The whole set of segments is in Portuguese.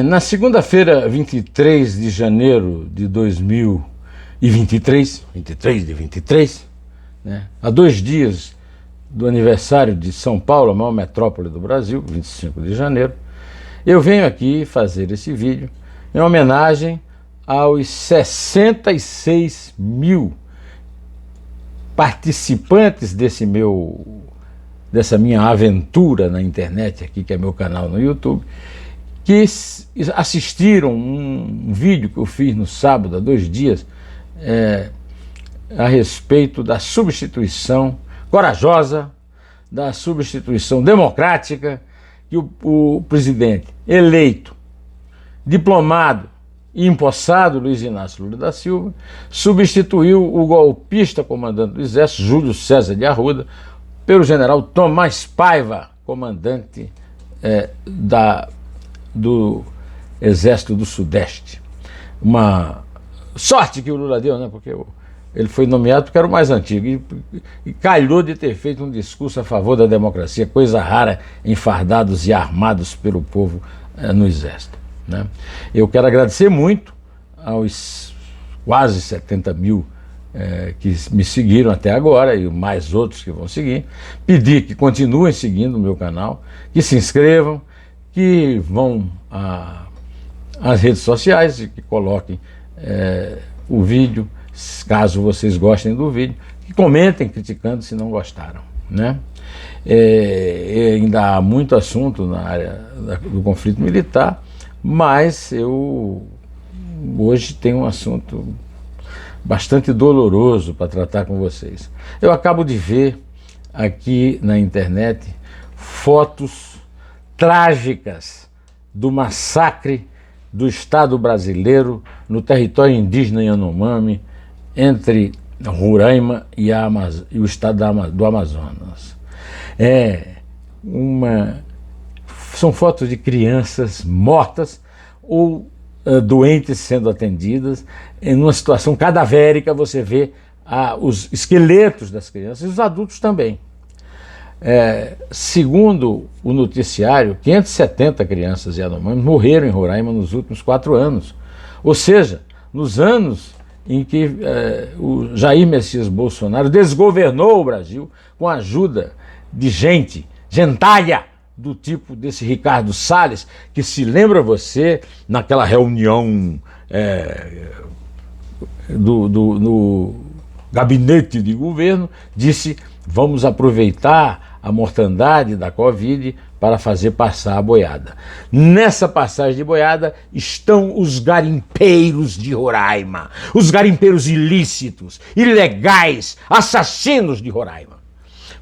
Na segunda-feira, 23 de janeiro de 2023, 23 de 23, né, há 2 dias do aniversário de São Paulo, a maior metrópole do Brasil, 25 de janeiro, eu venho aqui fazer esse vídeo em homenagem aos 66 mil participantes dessa minha aventura na internet aqui, que é meu canal no YouTube, que assistiram um vídeo que eu fiz no sábado, há 2 dias, a respeito da substituição corajosa, da substituição democrática, que o presidente eleito, diplomado e empossado, Luiz Inácio Lula da Silva, substituiu o golpista comandante do Exército, Júlio César de Arruda, pelo general Tomás Paiva, comandante do Exército do Sudeste. Uma sorte que o Lula deu, né? Porque ele foi nomeado porque era o mais antigo e calhou de ter feito um discurso a favor da democracia, coisa rara em fardados e armados pelo povo no Exército, né? Eu quero agradecer muito aos quase 70 mil que me seguiram até agora e mais outros que vão seguir, pedir que continuem seguindo o meu canal, que se inscrevam, que vão às redes sociais e que coloquem o vídeo, caso vocês gostem do vídeo, que comentem criticando se não gostaram, né? Ainda há muito assunto na área do conflito militar, mas eu hoje tenho um assunto bastante doloroso para tratar com vocês. Eu acabo de ver aqui na internet fotos trágicas do massacre do Estado brasileiro no território indígena Yanomami, entre Roraima e o estado do Amazonas. São fotos de crianças mortas ou doentes sendo atendidas. Em uma situação cadavérica, você vê os esqueletos das crianças e os adultos também. Segundo o noticiário, 570 crianças Yanomami morreram em Roraima nos últimos 4 anos. Ou seja, nos anos em que o Jair Messias Bolsonaro desgovernou o Brasil com a ajuda de gentalha do tipo desse Ricardo Salles, que, se lembra você, naquela reunião no gabinete de governo, disse: vamos aproveitar a mortandade da Covid para fazer passar a boiada. Nessa passagem de boiada estão os garimpeiros de Roraima, os garimpeiros ilícitos, ilegais, assassinos de Roraima.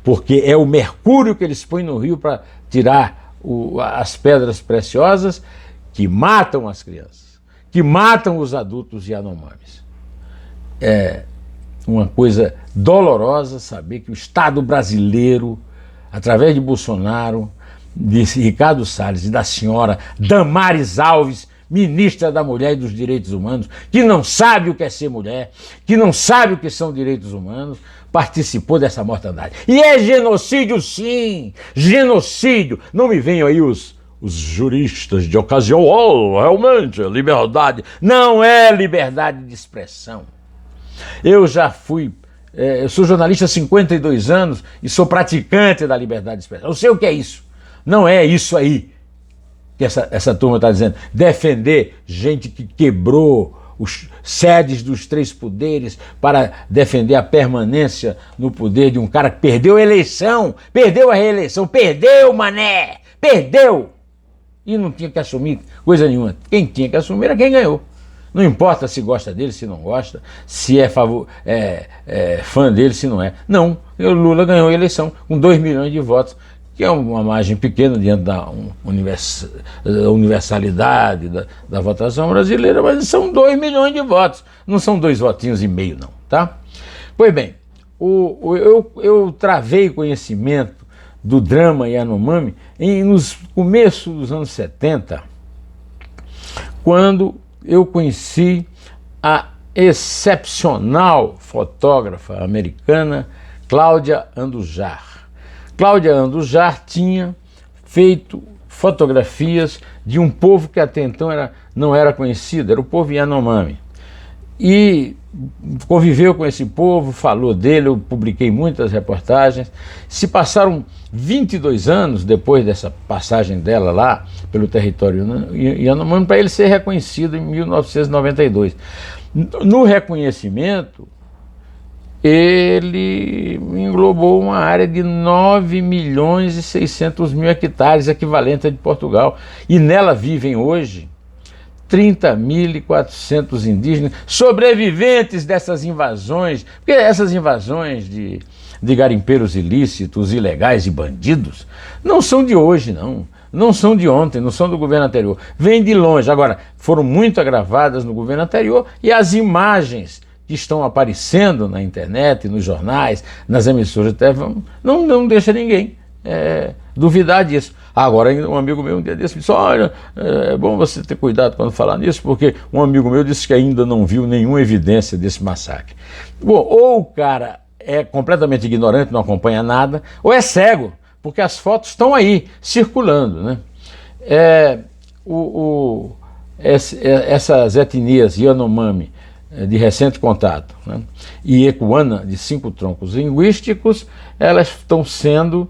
Porque é o mercúrio que eles põem no rio para tirar as pedras preciosas que matam as crianças, que matam os adultos Yanomamis. É uma coisa dolorosa saber que o Estado brasileiro, através de Bolsonaro, de Ricardo Salles e da senhora Damares Alves, ministra da Mulher e dos Direitos Humanos, que não sabe o que é ser mulher, que não sabe o que são direitos humanos, participou dessa mortandade. E é genocídio, sim! Genocídio! Não me venham aí os juristas de ocasião, realmente, liberdade. Não é liberdade de expressão. Eu já fui, eu sou jornalista há 52 anos e sou praticante da liberdade de expressão. Eu sei o que é isso. Não é isso aí que essa turma está dizendo. Defender gente que quebrou os sedes dos 3 poderes para defender a permanência no poder de um cara que perdeu a eleição, perdeu a reeleição, perdeu, mané, perdeu. E não tinha que assumir coisa nenhuma. Quem tinha que assumir era quem ganhou. Não importa se gosta dele, se não gosta, se é fã dele, se não é. Não, o Lula ganhou a eleição com 2 milhões de votos, que é uma margem pequena diante da universalidade da votação brasileira, mas são 2 milhões de votos, não são 2 votinhos e meio não, tá? Pois bem, eu travei conhecimento do drama Yanomami nos começos dos anos 70, quando eu conheci a excepcional fotógrafa americana Cláudia Andujar. Cláudia Andujar tinha feito fotografias de um povo que até então não era conhecido, era o povo Yanomami. E conviveu com esse povo, falou dele, eu publiquei muitas reportagens. Se passaram 22 anos depois dessa passagem dela lá pelo território Yanomami para ele ser reconhecido em 1992. No reconhecimento, ele englobou uma área de 9.600.000 hectares, equivalente a de Portugal, e nela vivem hoje 30.400 indígenas, sobreviventes dessas invasões, porque essas invasões de garimpeiros ilícitos, ilegais e bandidos, não são de hoje, não são de ontem, não são do governo anterior, vêm de longe. Agora, foram muito agravadas no governo anterior, e as imagens que estão aparecendo na internet, nos jornais, nas emissoras de TV, não deixa ninguém duvidar disso. Agora, um amigo meu um dia disse, olha, é bom você ter cuidado quando falar nisso, porque um amigo meu disse que ainda não viu nenhuma evidência desse massacre. Bom, ou o cara é completamente ignorante, não acompanha nada, ou é cego, porque as fotos estão aí, circulando, né? Essas etnias Yanomami, de recente contato, né, e Ecuana, de 5 troncos linguísticos, elas estão sendo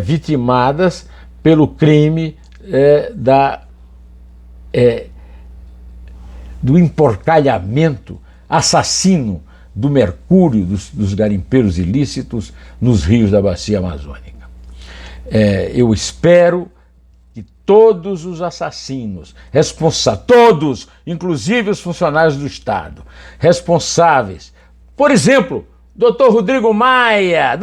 vitimadas pelo crime do emporcalhamento assassino do mercúrio dos garimpeiros ilícitos nos rios da bacia amazônica. Eu espero que todos os assassinos, todos, inclusive os funcionários do Estado, responsáveis, por exemplo, Dr. Rodrigo Maia,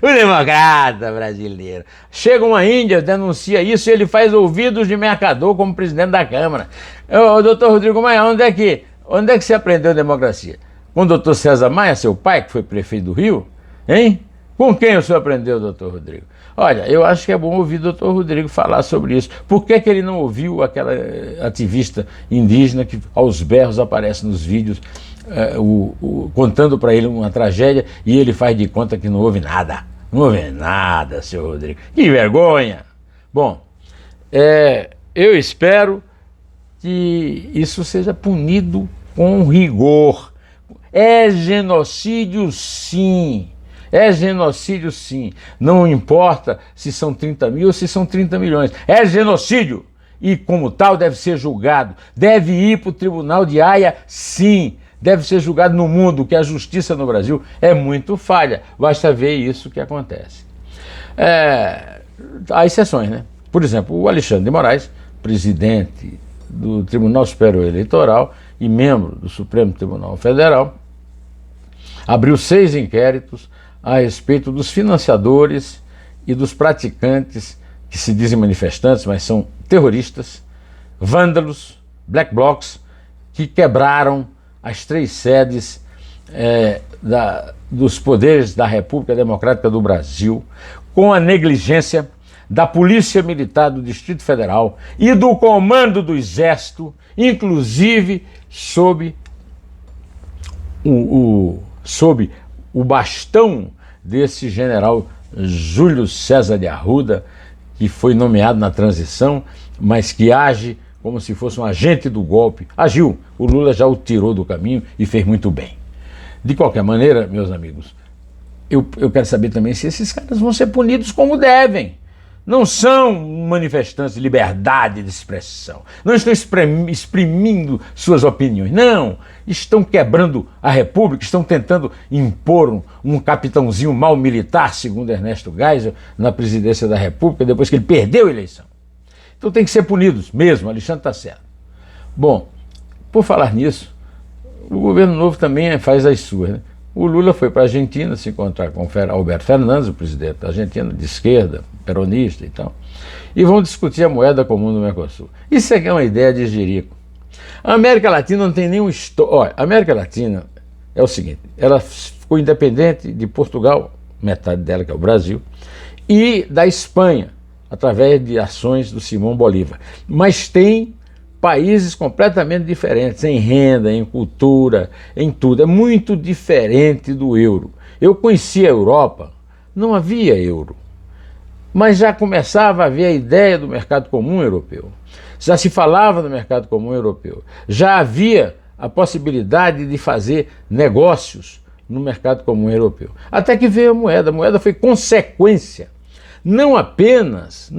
o democrata brasileiro. Chega uma índia, denuncia isso e ele faz ouvidos de mercador como presidente da Câmara. Dr. Rodrigo Maia, onde é que você aprendeu democracia? Com o Dr. César Maia, seu pai, que foi prefeito do Rio? Hein? Com quem o senhor aprendeu, Dr. Rodrigo? Olha, eu acho que é bom ouvir o Dr. Rodrigo falar sobre isso. Por que ele não ouviu aquela ativista indígena que aos berros aparece nos vídeos contando para ele uma tragédia e ele faz de conta que não houve nada? Não houve nada, seu Rodrigo. Que vergonha! Bom, eu espero que isso seja punido com rigor. É genocídio, sim. É genocídio, sim. Não importa se são 30 mil ou se são 30 milhões. É genocídio. E, como tal, deve ser julgado. Deve ir para o Tribunal de Haia, sim. Deve ser julgado no mundo, que a justiça no Brasil é muito falha. Basta ver isso que acontece. Há exceções, né? Por exemplo, o Alexandre de Moraes, presidente do Tribunal Superior Eleitoral e membro do Supremo Tribunal Federal, abriu 6 inquéritos a respeito dos financiadores e dos praticantes que se dizem manifestantes, mas são terroristas, vândalos, black blocs, que quebraram as 3 sedes dos poderes da República Democrática do Brasil, com a negligência da Polícia Militar do Distrito Federal e do Comando do Exército, inclusive sob o bastão desse general Júlio César de Arruda, que foi nomeado na transição, mas que age como se fosse um agente do golpe. Agiu, o Lula já o tirou do caminho e fez muito bem. De qualquer maneira, meus amigos, eu quero saber também se esses caras vão ser punidos como devem. Não são manifestantes de liberdade de expressão, não estão exprimindo suas opiniões, não, estão quebrando a República, estão tentando impor um capitãozinho mal militar, segundo Ernesto Geisel, na presidência da República, depois que ele perdeu a eleição. Então tem que ser punidos mesmo, Alexandre está certo. Bom, por falar nisso, o governo novo também faz as suas, né? O Lula foi para a Argentina se encontrar com Alberto Fernandes, o presidente da Argentina, de esquerda, peronista e tal, e vão discutir a moeda comum do Mercosul. Isso é uma ideia de jirico. A América Latina não tem nenhum Olha, a América Latina é o seguinte, ela ficou independente de Portugal, metade dela que é o Brasil, e da Espanha, através de ações do Simão Bolívar. Mas tem países completamente diferentes, em renda, em cultura, em tudo. É muito diferente do euro. Eu conheci a Europa, não havia euro. mas já começava a haver a ideia do mercado comum europeu. Já se falava no mercado comum europeu. Já havia a possibilidade de fazer negócios no mercado comum europeu. Até que veio a moeda. A moeda foi consequência, não apenas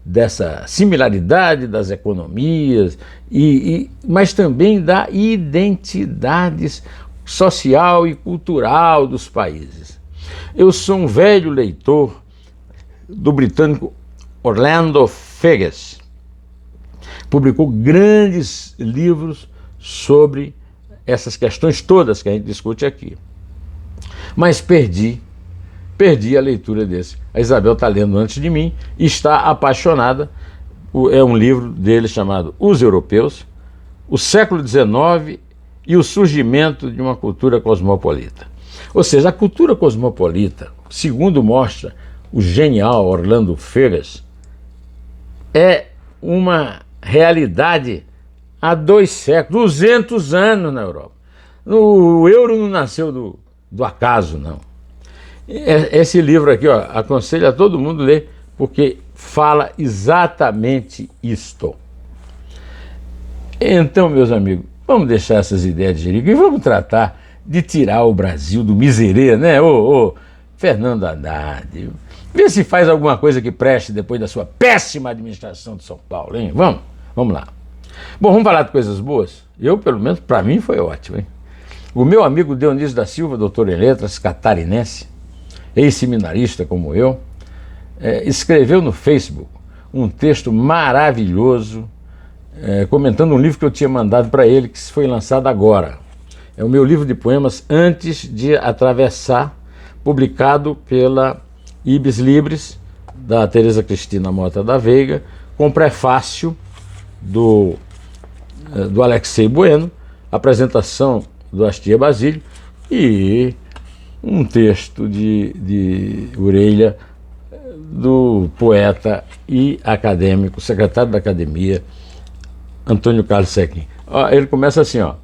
dessa similaridade das economias, mas também da identidade social e cultural dos países. Eu sou um velho leitor do britânico Orlando Figes. Publicou grandes livros sobre essas questões todas que a gente discute aqui. Mas perdi a leitura desse. A Isabel está lendo antes de mim e está apaixonada. É um livro dele chamado Os Europeus, o século XIX e o surgimento de uma cultura cosmopolita. Ou seja, a cultura cosmopolita, segundo mostra o genial Orlando Figes, é uma realidade há 2 séculos, 200 anos na Europa. O euro não nasceu do acaso, não. Esse livro aqui, ó, aconselho a todo mundo ler, porque fala exatamente isto. Então, meus amigos, vamos deixar essas ideias de jerico e vamos tratar de tirar o Brasil do miserê, né? Ô, Fernando Haddad, vê se faz alguma coisa que preste depois da sua péssima administração de São Paulo, hein? Vamos lá. Bom, vamos falar de coisas boas? Eu, pelo menos, para mim foi ótimo, hein? O meu amigo Dionísio da Silva, doutor em letras, catarinense, ex-seminarista como eu, escreveu no Facebook um texto maravilhoso, comentando um livro que eu tinha mandado para ele, que foi lançado agora. É o meu livro de poemas Antes de Atravessar, publicado pela Ibis Libris, da Tereza Cristina Mota da Veiga, com prefácio do Alexei Bueno, apresentação do Astia Basílio e um texto de orelha do poeta e acadêmico, secretário da Academia, Antônio Carlos Sequim. Ele começa assim, ó.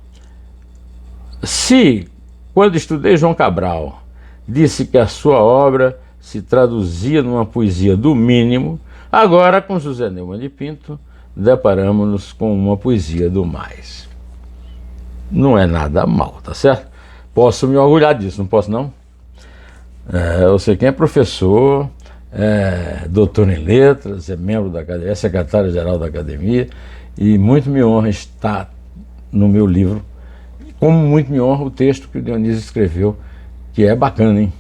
Se, quando estudei João Cabral, disse que a sua obra se traduzia numa poesia do mínimo, agora com José Neumann de Pinto deparamos-nos com uma poesia do mais. Não é nada mal, tá certo? Posso me orgulhar disso, não posso não? Eu sei quem é professor, doutor em letras, é membro da academia, é secretário-geral da academia, e muito me honra estar no meu livro, como muito me honra o texto que o Dionísio escreveu, que é bacana, hein?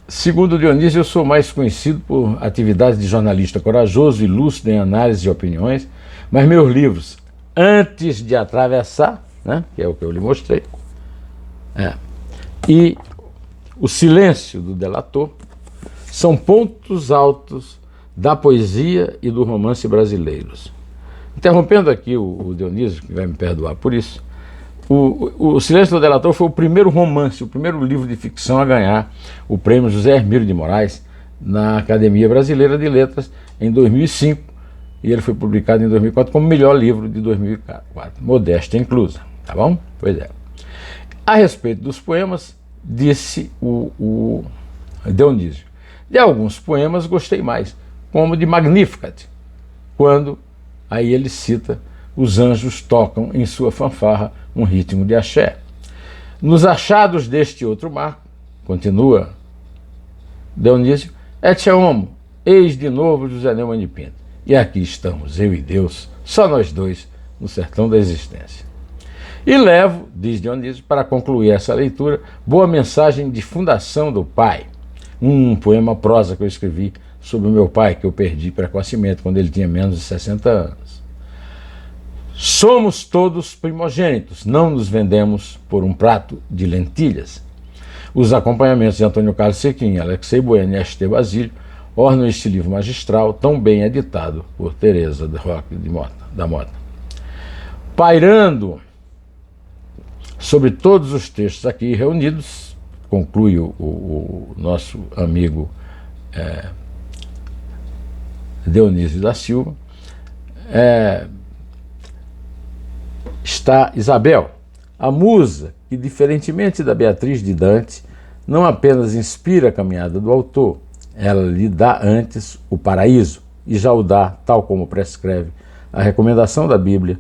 Segundo o Dionísio, eu sou mais conhecido por atividades de jornalista corajoso e lúcido em análise de opiniões, mas meus livros, Antes de Atravessar, né, que é o que eu lhe mostrei, e O Silêncio do Delator, são pontos altos da poesia e do romance brasileiros. Interrompendo aqui o Dionísio, que vai me perdoar por isso, o Silêncio do Delator foi o primeiro romance, o primeiro livro de ficção a ganhar o prêmio José Hermílio de Moraes na Academia Brasileira de Letras em 2005, e ele foi publicado em 2004 como melhor livro de 2004, modéstia inclusa, tá bom? Pois é. A respeito dos poemas, disse o Dionísio, de alguns poemas gostei mais, como de Magnificat, quando aí ele cita: os anjos tocam em sua fanfarra um ritmo de axé. Nos achados deste outro marco, continua Dionísio, et homo, eis de novo José Neumann de Pinto. E aqui estamos, eu e Deus, só nós dois, no sertão da existência. E levo, diz Dionísio, para concluir essa leitura, Boa Mensagem de Fundação do Pai, um poema prosa que eu escrevi sobre o meu pai, que eu perdi precocemente, quando ele tinha menos de 60 anos. Somos todos primogênitos, não nos vendemos por um prato de lentilhas. Os acompanhamentos de Antônio Carlos Sequim, Alexei Bueno e Astia Basílio ornam este livro magistral, tão bem editado por Tereza da Mota. Pairando sobre todos os textos aqui reunidos, conclui o nosso amigo Dionísio da Silva, está Isabel, a musa que, diferentemente da Beatriz de Dante, não apenas inspira a caminhada do autor, ela lhe dá antes o paraíso, e já o dá, tal como prescreve a recomendação da Bíblia,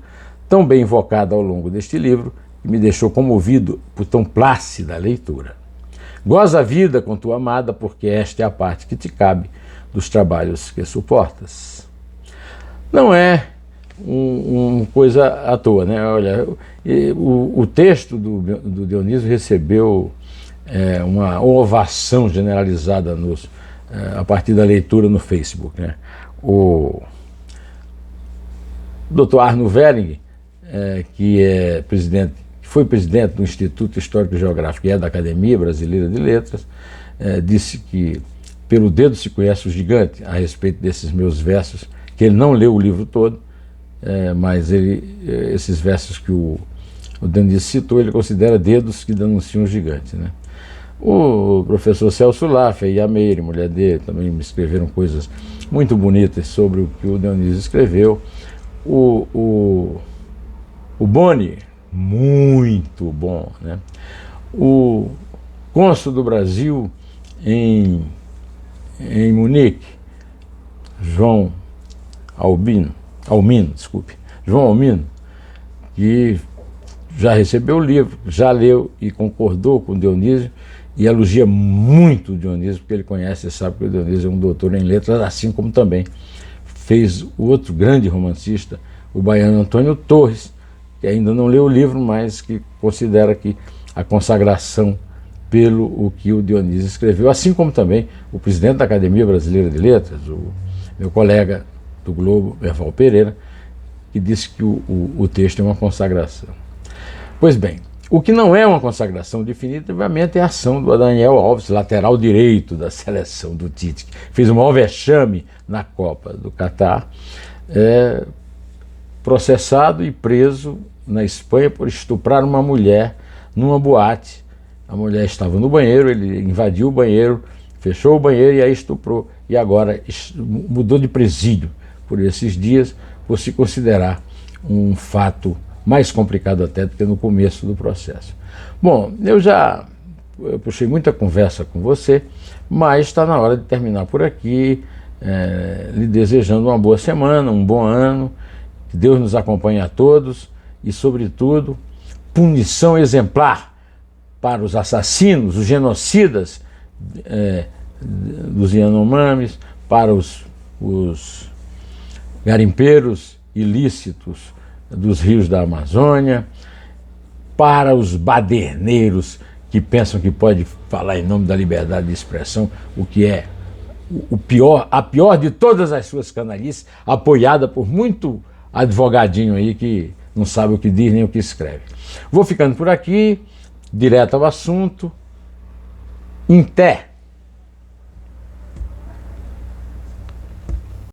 tão bem invocada ao longo deste livro, que me deixou comovido por tão plácida leitura. Goza a vida com tua amada, porque esta é a parte que te cabe dos trabalhos que suportas. Não é uma coisa à toa, né? Olha, o texto do Dionísio recebeu uma ovação generalizada a partir da leitura no Facebook, né? O Dr. Arno Vering, que foi presidente do Instituto Histórico e Geográfico e é da Academia Brasileira de Letras, disse que pelo dedo se conhece o gigante, a respeito desses meus versos, que ele não leu o livro todo, mas esses versos que o Dionísio citou, ele considera dedos que denunciam o gigante, né? O professor Celso Laffer e a Meire, mulher dele, também me escreveram coisas muito bonitas sobre o que o Dionísio escreveu. O Boni, muito bom, né? O cônsul do Brasil em Munique, João Almino, que já recebeu o livro, já leu e concordou com o Dionísio e elogia muito o Dionísio, porque ele conhece e sabe que o Dionísio é um doutor em letras, assim como também fez o outro grande romancista, o baiano Antônio Torres, que ainda não leu o livro, mas que considera que a consagração pelo o que o Dionísio escreveu, assim como também o presidente da Academia Brasileira de Letras, o meu colega do Globo, Erval Pereira, que disse que o texto é uma consagração. Pois bem, o que não é uma consagração definitivamente é a ação do Daniel Alves, lateral direito da seleção do Tite, que fez um maior vexame na Copa do Catar, processado e preso na Espanha por estuprar uma mulher numa boate. A mulher estava no banheiro, ele invadiu o banheiro, fechou o banheiro e a estuprou, e agora mudou de presídio por esses dias, por se considerar um fato mais complicado até do que no começo do processo. Bom, eu puxei muita conversa com você, mas está na hora de terminar por aqui, lhe desejando uma boa semana, um bom ano, que Deus nos acompanhe a todos e, sobretudo, punição exemplar para os assassinos, os genocidas dos Yanomamis, para os garimpeiros ilícitos dos rios da Amazônia, para os baderneiros que pensam que pode falar em nome da liberdade de expressão, o que é a pior de todas as suas canalices, apoiada por muito advogadinho aí que não sabe o que diz nem o que escreve. Vou ficando por aqui, direto ao assunto. Em té.